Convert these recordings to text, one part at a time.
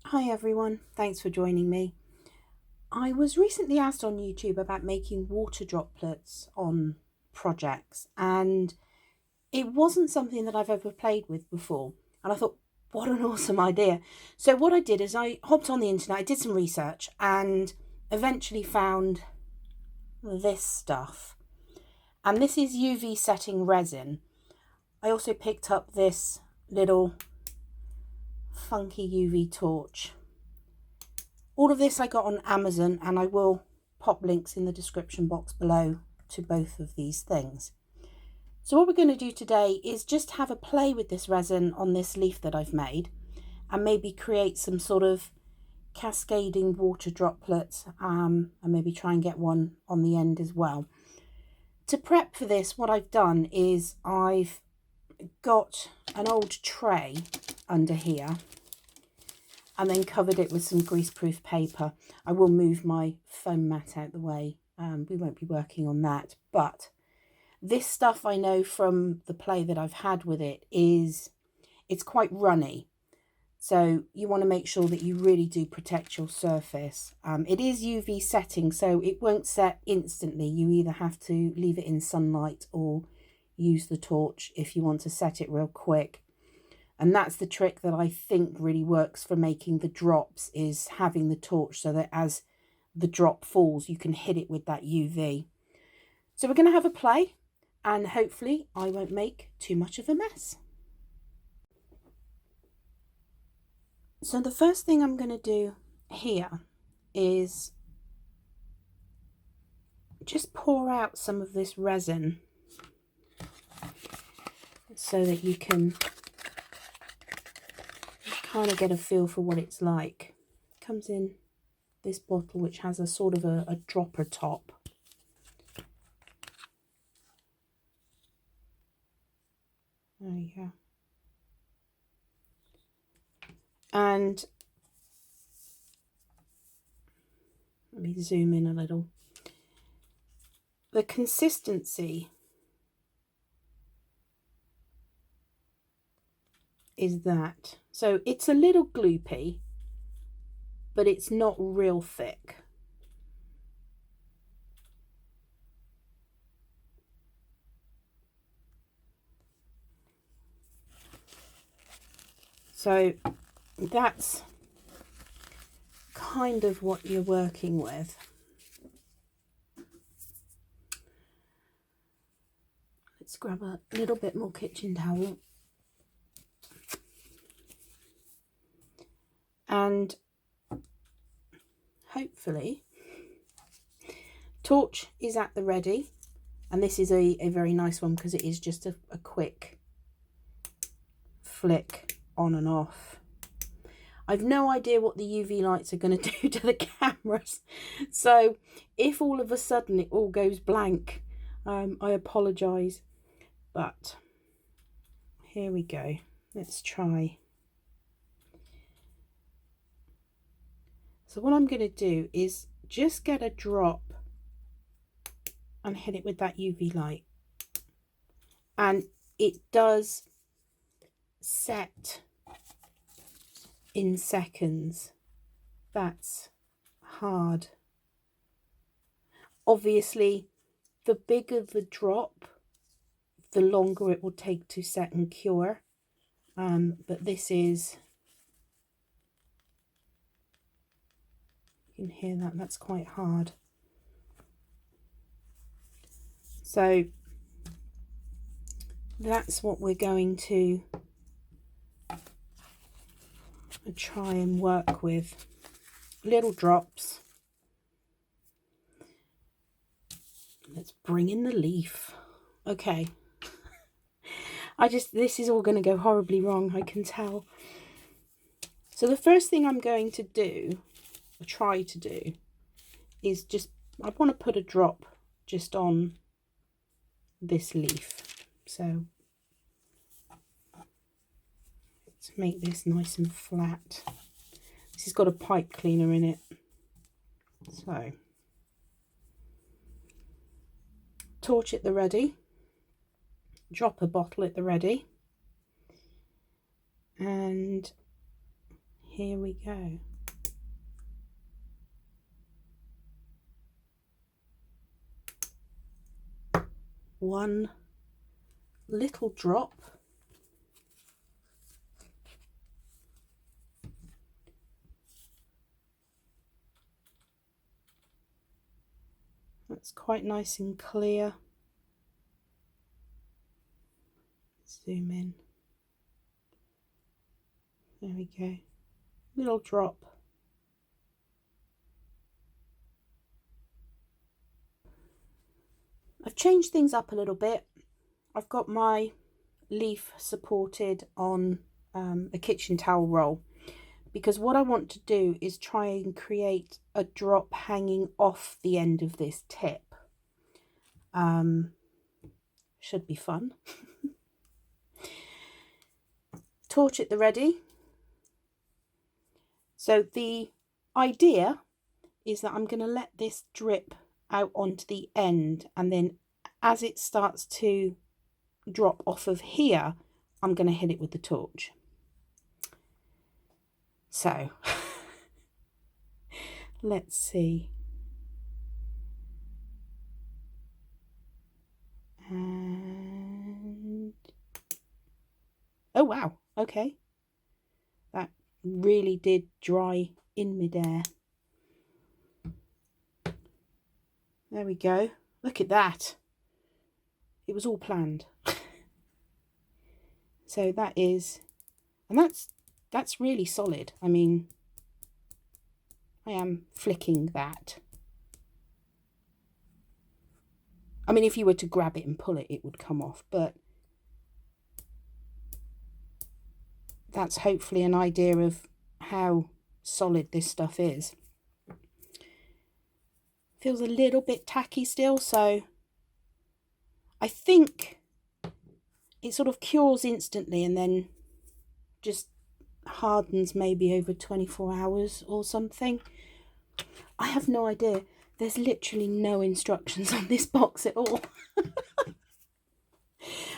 Hi everyone, thanks for joining me. I was recently asked on YouTube about making water droplets on projects, and it wasn't something that I've ever played with before. And I thought, what an awesome idea. So what I did is I hopped on the internet, I did some research, and eventually found this stuff. And this is UV setting resin. I also picked up this little funky UV torch. All of this I got on Amazon, and I will pop links in the description box below to both of these things. So what we're going to do today is just have a play with this resin on this leaf that I've made, and maybe create some sort of cascading water droplets, and maybe try and get one on the end as well. To prep for this, what I've done is I've got an old tray under here and then covered it with some greaseproof paper. I will move my foam mat out the way. We won't be working on that, but this stuff I know from the play that I've had with it is it's quite runny. So you want to make sure that you really do protect your surface. It is UV setting, so it won't set instantly. You either have to leave it in sunlight or use the torch if you want to set it real quick. And that's the trick that I think really works for making the drops, is having the torch so that as the drop falls, you can hit it with that UV. So we're going to have a play, and hopefully I won't make too much of a mess. So the first thing I'm going to do here is just pour out some of this resin so that you can kind of get a feel for what it's like. It comes in this bottle, which has a sort of a dropper top. There you go. And let me zoom in a little. The consistency is that. So it's a little gloopy, but it's not real thick. So that's kind of what you're working with. Let's grab a little bit more kitchen towel. And hopefully, torch is at the ready. And this is a very nice one because it is just a quick flick on and off. I've no idea what the UV lights are going to do to the cameras. So if all of a sudden it all goes blank, I apologise. But here we go. Let's try. So what I'm going to do is just get a drop and hit it with that UV light. And it does set in seconds. That's hard. Obviously, the bigger the drop, the longer it will take to set and cure. But this is, you can hear that, that's quite hard. So that's what we're going to try and work with. Little drops. Let's bring in the leaf. Okay. This is all going to go horribly wrong, I can tell. So the first thing I'm going to do, or try to do, is just, I want to put a drop just on this leaf. So let's make this nice and flat. This has got a pipe cleaner in it. So torch at the ready, dropper bottle at the ready, and here we go. One little drop. That's quite nice and clear. Zoom in. There we go. Little drop. I've changed things up a little bit. I've got my leaf supported on a kitchen towel roll, because what I want to do is try and create a drop hanging off the end of this tip. Should be fun. Torch at the ready. So the idea is that I'm going to let this drip out onto the end, and then as it starts to drop off of here, I'm going to hit it with the torch. So let's see. And oh wow, okay, that really did dry in midair. There we go. Look at that. It was all planned. So that is, and that's really solid. I mean, I am flicking that. I mean, if you were to grab it and pull it, it would come off, but that's hopefully an idea of how solid this stuff is. Feels a little bit tacky still, so I think it sort of cures instantly and then just hardens maybe over 24 hours or something. I have no idea. There's literally no instructions on this box at all.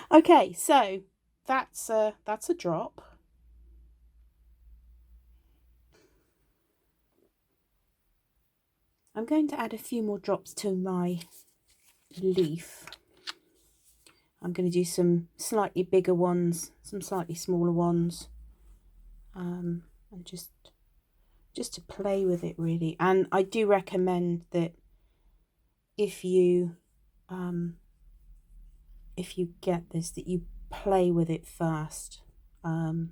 Okay, so that's a drop. I'm going to add a few more drops to my leaf. I'm going to do some slightly bigger ones, some slightly smaller ones, and just to play with it really. And I do recommend that if you get this, that you play with it first. I've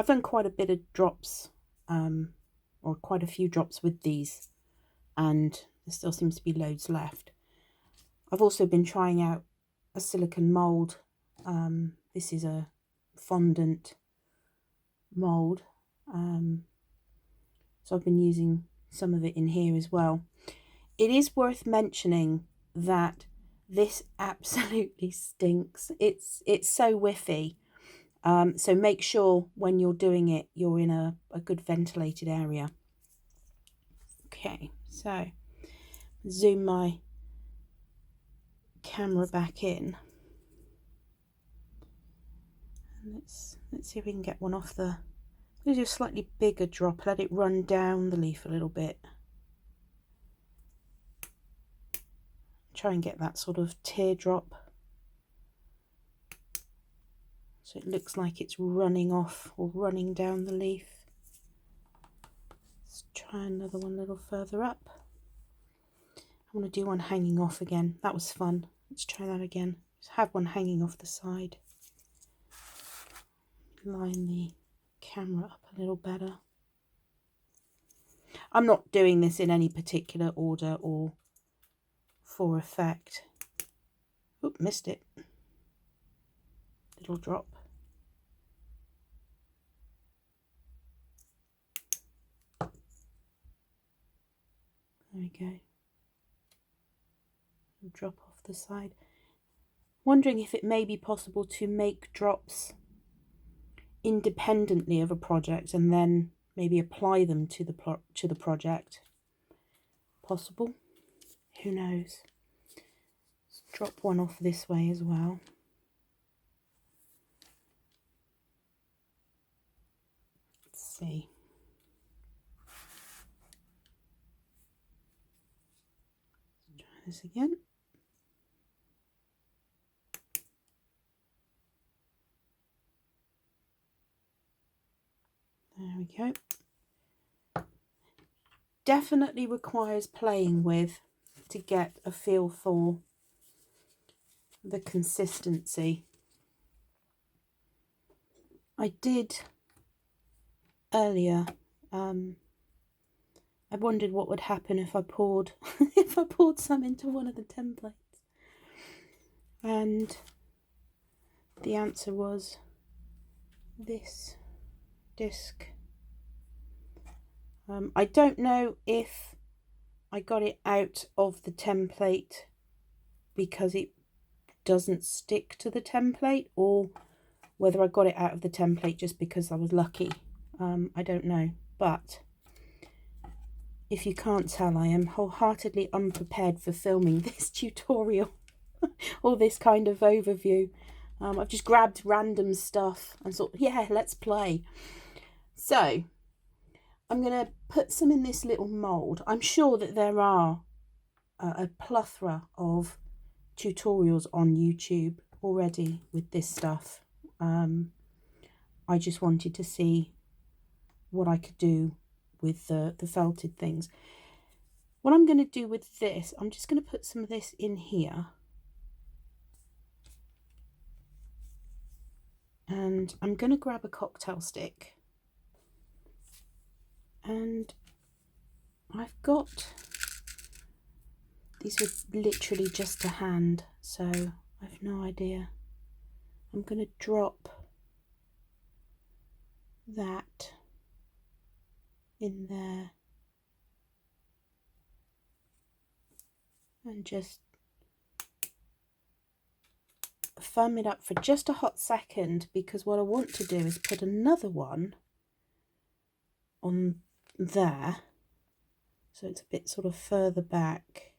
done quite a bit of drops, or quite a few drops with these, and there still seems to be loads left. I've also been trying out a silicone mould. This is a fondant mould, so I've been using some of it in here as well. It is worth mentioning that this absolutely stinks. It's so whiffy, so make sure when you're doing it you're in a good ventilated area. Okay, so zoom my camera back in, and let's see if we can get one off the. I'm going to do a slightly bigger drop, let it run down the leaf a little bit. Try and get that sort of teardrop, so it looks like it's running off or running down the leaf. Let's try another one a little further up. I want to do one hanging off again. That was fun. Let's try that again. Just have one hanging off the side. Line the camera up a little better. I'm not doing this in any particular order or for effect. Oop, missed it. Little drop. There we go. Drop off the side. Wondering if it may be possible to make drops independently of a project and then maybe apply them to the project. Possible? Who knows? Let's drop one off this way as well. see. Try this again. There we go. Definitely requires playing with to get a feel for the consistency. I did earlier, I wondered what would happen if I poured if I poured some into one of the templates, and the answer was this disc. I don't know if I got it out of the template because it doesn't stick to the template, or whether I got it out of the template just because I was lucky. I don't know, but if you can't tell, I am wholeheartedly unprepared for filming this tutorial or this kind of overview. I've just grabbed random stuff and thought, yeah, let's play. So I'm going to put some in this little mould. I'm sure that there are a plethora of tutorials on YouTube already with this stuff. I just wanted to see what I could do with the felted things. What I'm going to do with this, I'm just going to put some of this in here. And I'm going to grab a cocktail stick. And I've got, these were literally just a hand, so I have no idea. I'm going to drop that in there and just firm it up for just a hot second, because what I want to do is put another one on there, so it's a bit sort of further back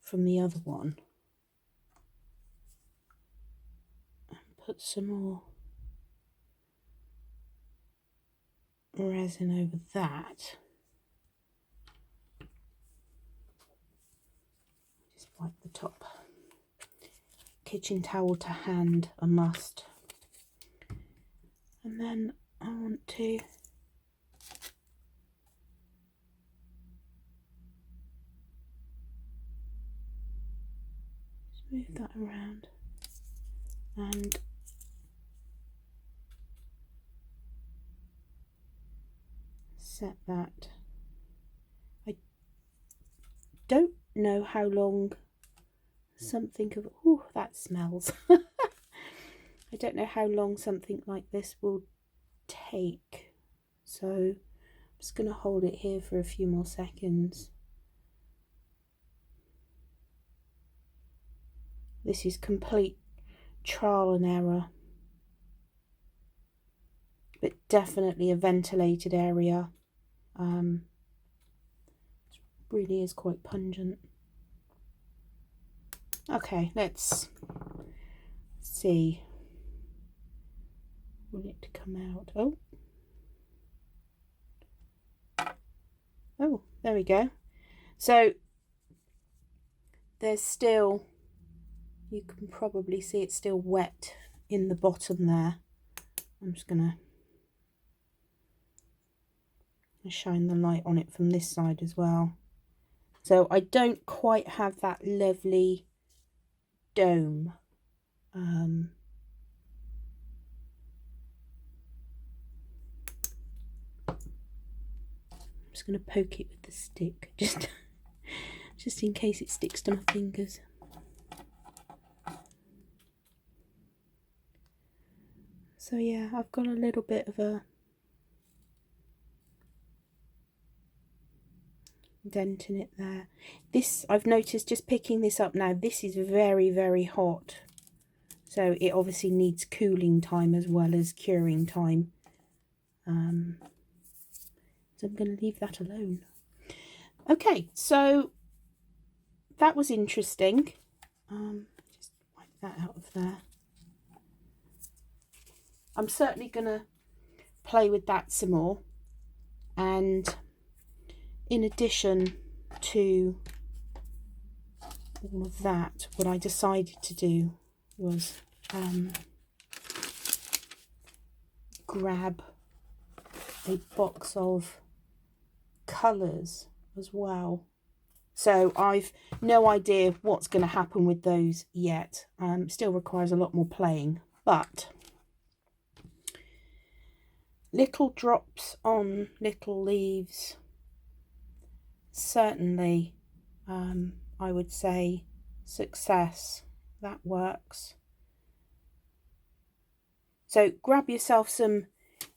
from the other one, and put some more resin over that. Just wipe the top. Kitchen towel to hand, a must. And then I want to just move that around and set that. I don't know how long something of, oh, that smells. I don't know how long something like this will take, so I'm just going to hold it here for a few more seconds. This is complete trial and error, but definitely a ventilated area. It really is quite pungent. Okay, let's see. Will it come out? Oh, there we go. So there's still, you can probably see it's still wet in the bottom there. I'm just gonna shine the light on it from this side as well. So I don't quite have that lovely dome. I'm just going to poke it with the stick, just in case it sticks to my fingers. So yeah, I've got a little bit of a dent in it there. This, I've noticed just picking this up now, this is very, very hot. So it obviously needs cooling time as well as curing time. So I'm going to leave that alone. Okay, so that was interesting. Just wipe that out of there. I'm certainly going to play with that some more. And in addition to all of that, what I decided to do was grab a box of colours as well. So I've no idea what's going to happen with those yet. Still requires a lot more playing, but little drops on little leaves, certainly I would say success. That works. So grab yourself some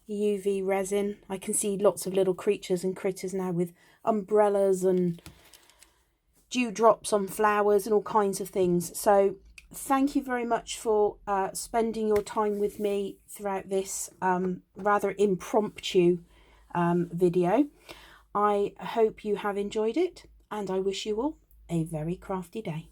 UV resin. I can see lots of little creatures and critters now with umbrellas and dewdrops on flowers and all kinds of things. So thank you very much for spending your time with me throughout this rather impromptu video. I hope you have enjoyed it, and I wish you all a very crafty day.